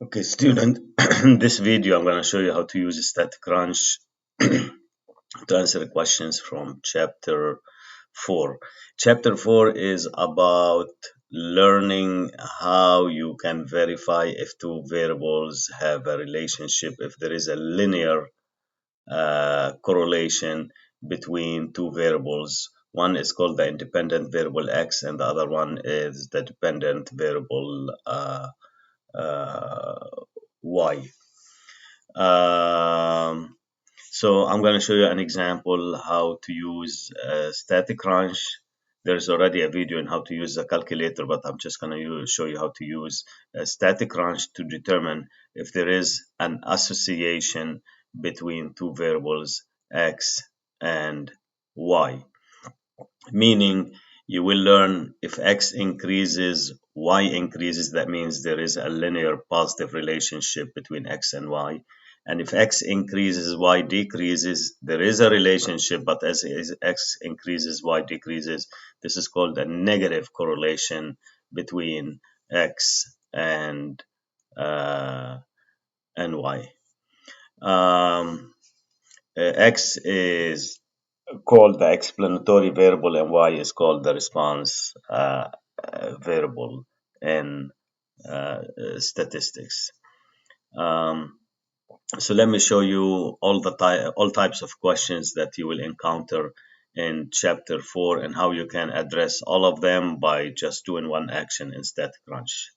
Okay, student, in this video I'm going to show you how to use static crunch to answer the questions from chapter 4. Chapter 4 is about learning how you can verify if two variables have a relationship, if there is a linear correlation between two variables. One is called the independent variable x, and the other one is the dependent variable uh, y. Um, so I'm going to show you an example how to use static crunch. There's already a video on how to use a calculator, but I'm just going to show you how to use static crunch to determine if there is an association between two variables x and y. Meaning you will learn if x increases, y increases, that means there is a linear positive relationship between x and y. And if x increases, y decreases, there is a relationship, but as x increases, y decreases. This is called a negative correlation between x uh, and y. X is called the explanatory variable and y is called the response variable in statistics. Um, so let me show you all types of questions that you will encounter in chapter 4 and how you can address all of them by just doing one action in static crunch.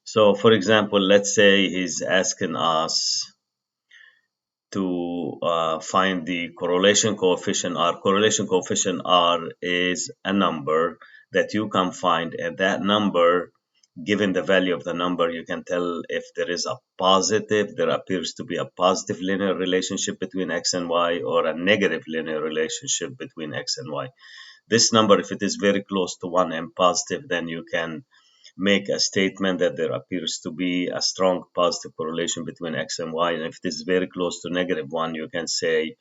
So for example, let's say he's asking us to find the correlation coefficient R. Correlation coefficient R is a number that you can find, and that number, given the value of the number, you can tell if there is a positive, there appears to be a positive linear relationship between X and Y, or a negative linear relationship between X and Y. This number, if it is very close to 1 and positive, then you can make a statement that there appears to be a strong positive correlation between x and y. And if it is very close to -1, you can say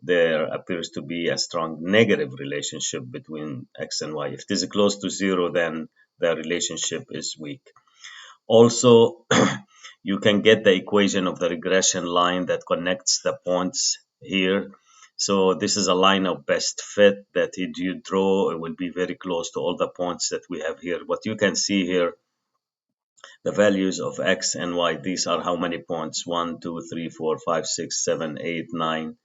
there appears to be a strong negative relationship between x and y. If it is close to 0, then the relationship is weak. Also, you can get the equation of the regression line that connects the points here. So this is a line of best fit that if you draw, it will be very close to all the points that we have here. What you can see here, the values of x and y, these are how many points? 1, 2, 3, 4, 5, 6, 7, 8, 9,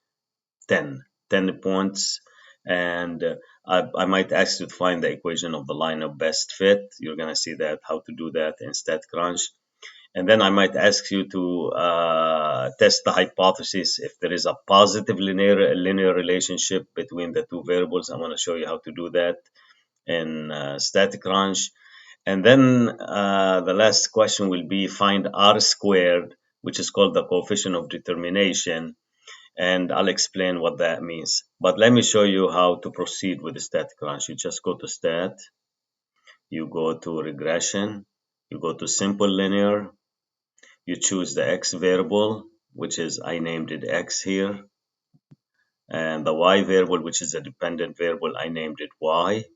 10. 10 points. And I might ask you to find the equation of the line of best fit. You're going to see that, how to do that in StatCrunch. And then I might ask you to test the hypothesis if there is a positive linear relationship between the two variables. I'm going to show you how to do that in StatCrunch. And then the last question will be find R squared, which is called the coefficient of determination. And I'll explain what that means. But let me show you how to proceed with the static crunch. You just go to stat, you go to regression, you go to simple linear, you choose the x variable, which is, I named it x here, and the y variable, which is a dependent variable, I named it y.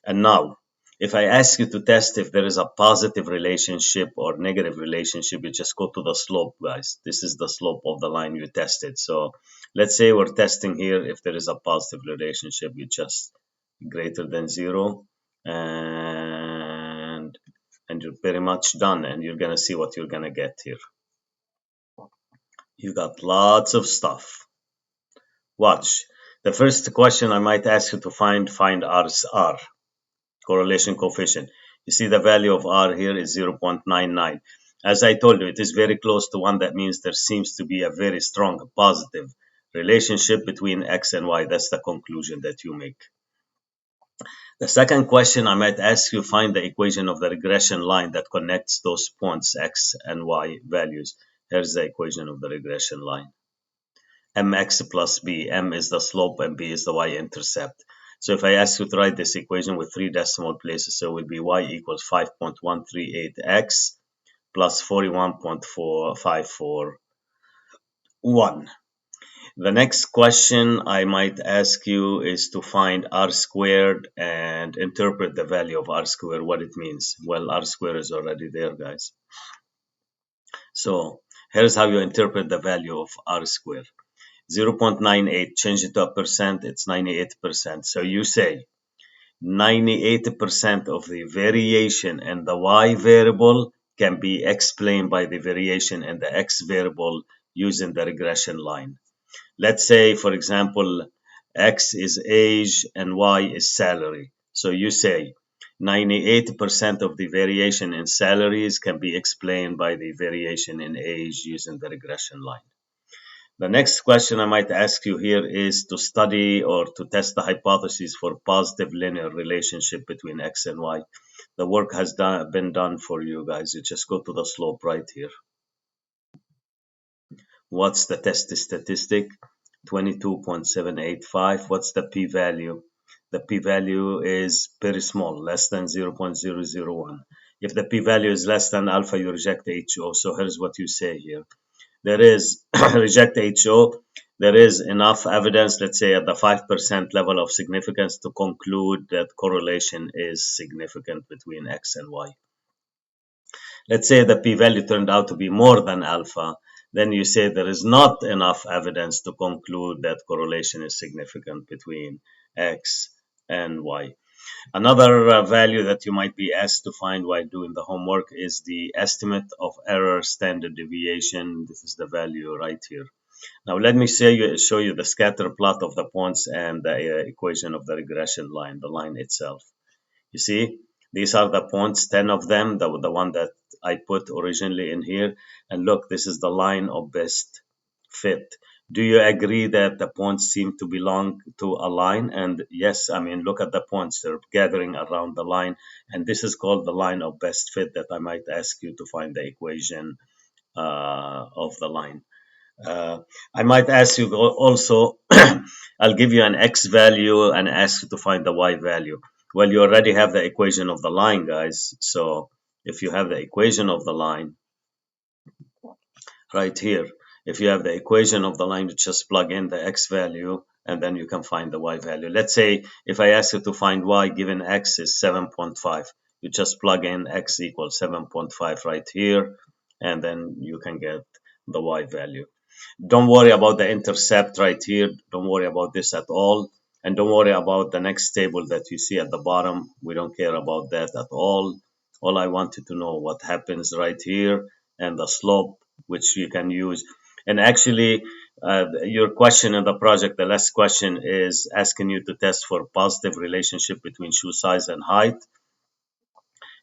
And now, if I ask you to test if there is a positive relationship or negative relationship, you just go to the slope, guys. This is the slope of the line you tested. So let's say we're testing here if there is a positive relationship, you just greater than 0, and you're pretty much done, and you're gonna see what you're gonna get here. You got lots of stuff. Watch. The first question I might ask you to find R's R. Correlation coefficient. You see the value of R here is 0.99. As I told you, it is very close to 1. That means there seems to be a very strong positive relationship between X and Y. That's the conclusion that you make. The second question I might ask you, find the equation of the regression line that connects those points, X and Y values. Here's the equation of the regression line. mx plus b. M is the slope and b is the y-intercept. So if I ask you to write this equation with 3 decimal places, so it will be y equals 5.138x plus 41.4541. The next question I might ask you is to find r squared and interpret the value of r squared, what it means. Well, r squared is already there, guys. So here's how you interpret the value of r squared. 0.98, change it to a percent, it's 98%. So you say 98% of the variation in the y variable can be explained by the variation in the x variable using the regression line. Let's say, for example, X is age and Y is salary. So you say 98% of the variation in salaries can be explained by the variation in age using the regression line. The next question I might ask you here is to study or to test the hypothesis for positive linear relationship between X and Y. The work has been done for you guys. You just go to the slope right here. What's the test statistic? 22.785. What's the p-value? The p-value is very small, less than 0.001. If the p-value is less than alpha, you reject HO. So here's what you say here. There is, reject HO, there is enough evidence, let's say at the 5% level of significance, to conclude that correlation is significant between X and Y. Let's say the p-value turned out to be more than alpha, then you say there is not enough evidence to conclude that correlation is significant between X and Y. Another value that you might be asked to find while doing the homework is the estimate of error standard deviation. This is the value right here. Now let me show you the scatter plot of the points and the equation of the regression line, the line itself. You see, these are the points, 10 of them, the one that I put originally in here. And look, this is the line of best fit. Do you agree that the points seem to belong to a line? And yes, I mean, look at the points. They're gathering around the line. And this is called the line of best fit that I might ask you to find the equation of the line. I might ask you also, I'll give you an x value and ask you to find the y value. Well, you already have the equation of the line, guys. So if you have the equation of the line right here, if you have the equation of the line, you just plug in the x value and then you can find the y value. Let's say if I ask you to find y given x is 7.5, you just plug in x equals 7.5 right here, and then you can get the y value. Don't worry about the intercept right here. Don't worry about this at all. And don't worry about the next table that you see at the bottom. We don't care about that at all. All I wanted to know what happens right here and the slope, which you can use. And actually, your question in the project, the last question is asking you to test for positive relationship between shoe size and height.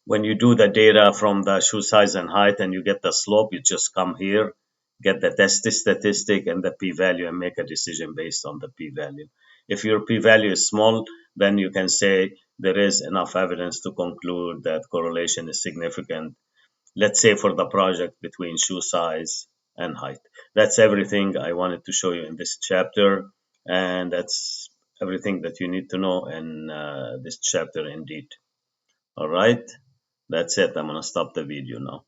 When you do the data from the shoe size and height and you get the slope, you just come here, get the test statistic and the p-value and make a decision based on the p-value. If your p-value is small, then you can say there is enough evidence to conclude that correlation is significant, let's say for the project between shoe size and height. That's everything I wanted to show you in this chapter, and that's everything that you need to know in this chapter indeed. All right. That's it. I'm going to stop the video now.